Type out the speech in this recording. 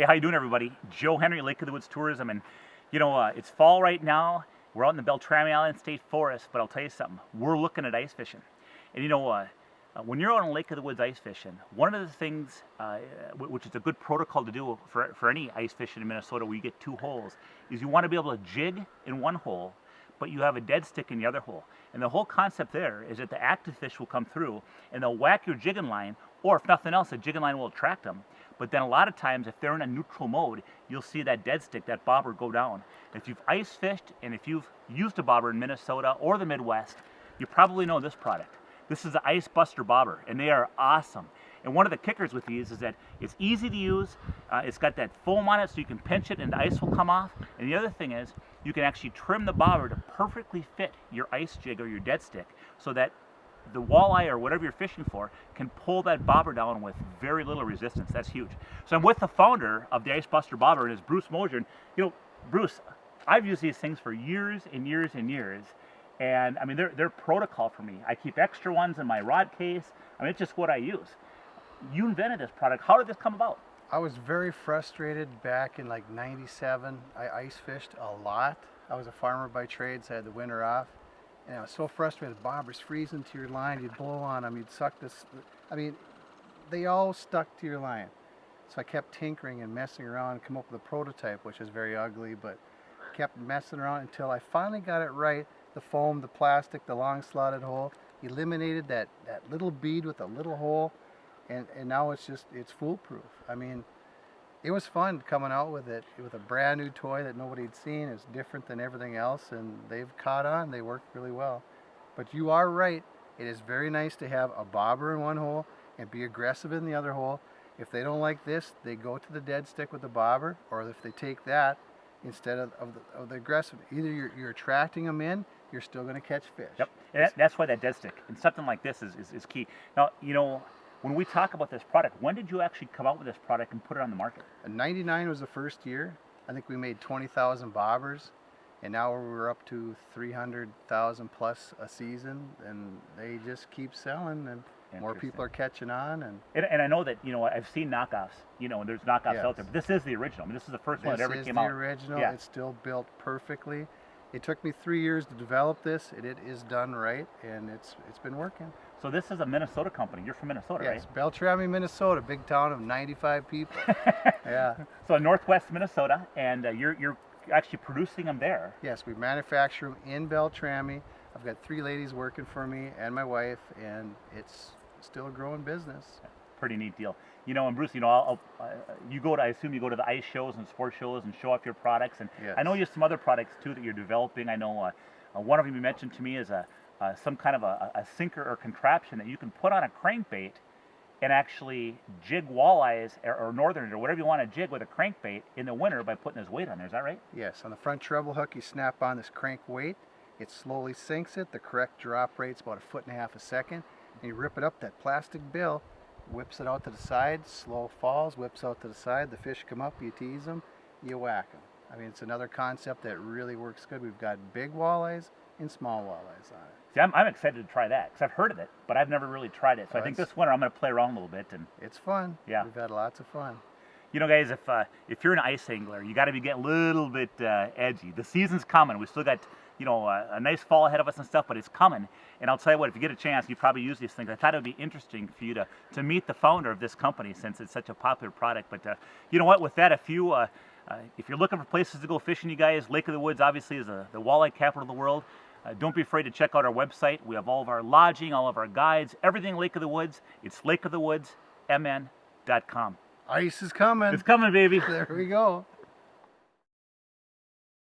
Hey, how you doing, everybody? Joe Henry, Lake of the Woods Tourism, and it's fall right now. We're out in the Beltrami Island State Forest, but I'll tell you something. We're looking at ice fishing, and when you're out on Lake of the Woods ice fishing, one of the things, which is a good protocol to do for any ice fishing in Minnesota, where you get two holes, is you want to be able to jig in one hole, but you have a dead stick in the other hole. And the whole concept there is that the active fish will come through and they'll whack your jigging line, or if nothing else, the jigging line will attract them. But then a lot of times, if they're in a neutral mode, you'll see that dead stick, that bobber, go down. If you've ice fished and if you've used a bobber in Minnesota or the Midwest, you probably know this product. This is the Ice Buster Bobber, and they are awesome. And one of the kickers with these is that it's easy to use. It's got that foam on it, so you can pinch it and the ice will come off. And the other thing is, you can actually trim the bobber to perfectly fit your ice jig or your dead stick, so that the walleye or whatever you're fishing for can pull that bobber down with very little resistance. That's huge. So I'm with the founder of the Ice Buster Bobber, and it's Bruce Mosier. And, Bruce, I've used these things for years and years and years. And I mean, they're protocol for me. I keep extra ones in my rod case. I mean, it's just what I use. You invented this product. How did this come about? I was very frustrated back in like '97. I ice fished a lot. I was a farmer by trade, so I had the winter off. And I was so frustrated. Bobbers freezing to your line. You'd blow on them. You'd suck this. I mean, they all stuck to your line. So I kept tinkering and messing around and come up with a prototype, which is very ugly, but kept messing around until I finally got it right. The foam, the plastic, the long slotted hole, eliminated that little bead with a little hole, and now it's foolproof. I mean, it was fun coming out with it with a brand new toy that nobody had seen. It's different than everything else, and they've caught on. They work really well. But you are right. It is very nice to have a bobber in one hole and be aggressive in the other hole. If they don't like this, they go to the dead stick with the bobber, or if they take that instead of the aggressive, either you're attracting them in, you're still going to catch fish. Yep, and that's why that dead stick and something like this is key. Now, when we talk about this product, when did you actually come out with this product and put it on the market? '99 was the first year. I think we made 20,000 bobbers, and now we're up to 300,000 plus a season, and they just keep selling, and more people are catching on. And I know that, I've seen knockoffs, and there's knockoffs out there, but this is the original. I mean, this is the first one that ever came out. This is the original. Yeah. It's still built perfectly. It took me 3 years to develop this. It is done right, and it's been working. So this is a Minnesota company. You're from Minnesota, right? Yes, Beltrami, Minnesota, big town of 95 people. Yeah. So northwest Minnesota, and you're actually producing them there. Yes, we manufacture them in Beltrami. I've got 3 ladies working for me and my wife, and it's still a growing business. Pretty neat deal. And Bruce, I assume you go to the ice shows and sports shows and show off your products. And yes. I know you have some other products too that you're developing. I know one of them you mentioned to me is some kind of a sinker or contraption that you can put on a crankbait and actually jig walleyes or northern or whatever you want to jig with a crankbait in the winter by putting this weight on there. Is that right? Yes. On the front treble hook, you snap on this crank weight. It slowly sinks it. The correct drop rate's about 1.5 feet a second. And you rip it up, that plastic bill, whips it out to the side, slow falls, whips out to the side, the fish come up, you tease them, you whack them. I mean, it's another concept that really works good. We've got big walleyes and small walleyes on it. See, I'm excited to try that because I've heard of it, but I've never really tried it. So I think this winter I'm going to play around a little bit. And it's fun. Yeah. We've had lots of fun. Guys, if you're an ice angler, you got to be getting a little bit edgy. The season's coming. We still got a nice fall ahead of us and stuff, but it's coming. And I'll tell you what, if you get a chance, you probably use these things. I thought it would be interesting for you to meet the founder of this company, since it's such a popular product. But you know what? With that, if you're looking for places to go fishing, you guys, Lake of the Woods obviously is the walleye capital of the world. Don't be afraid to check out our website. We have all of our lodging, all of our guides, everything Lake of the Woods. It's lakeofthewoodsmn.com. Ice is coming. It's coming, baby. There we go.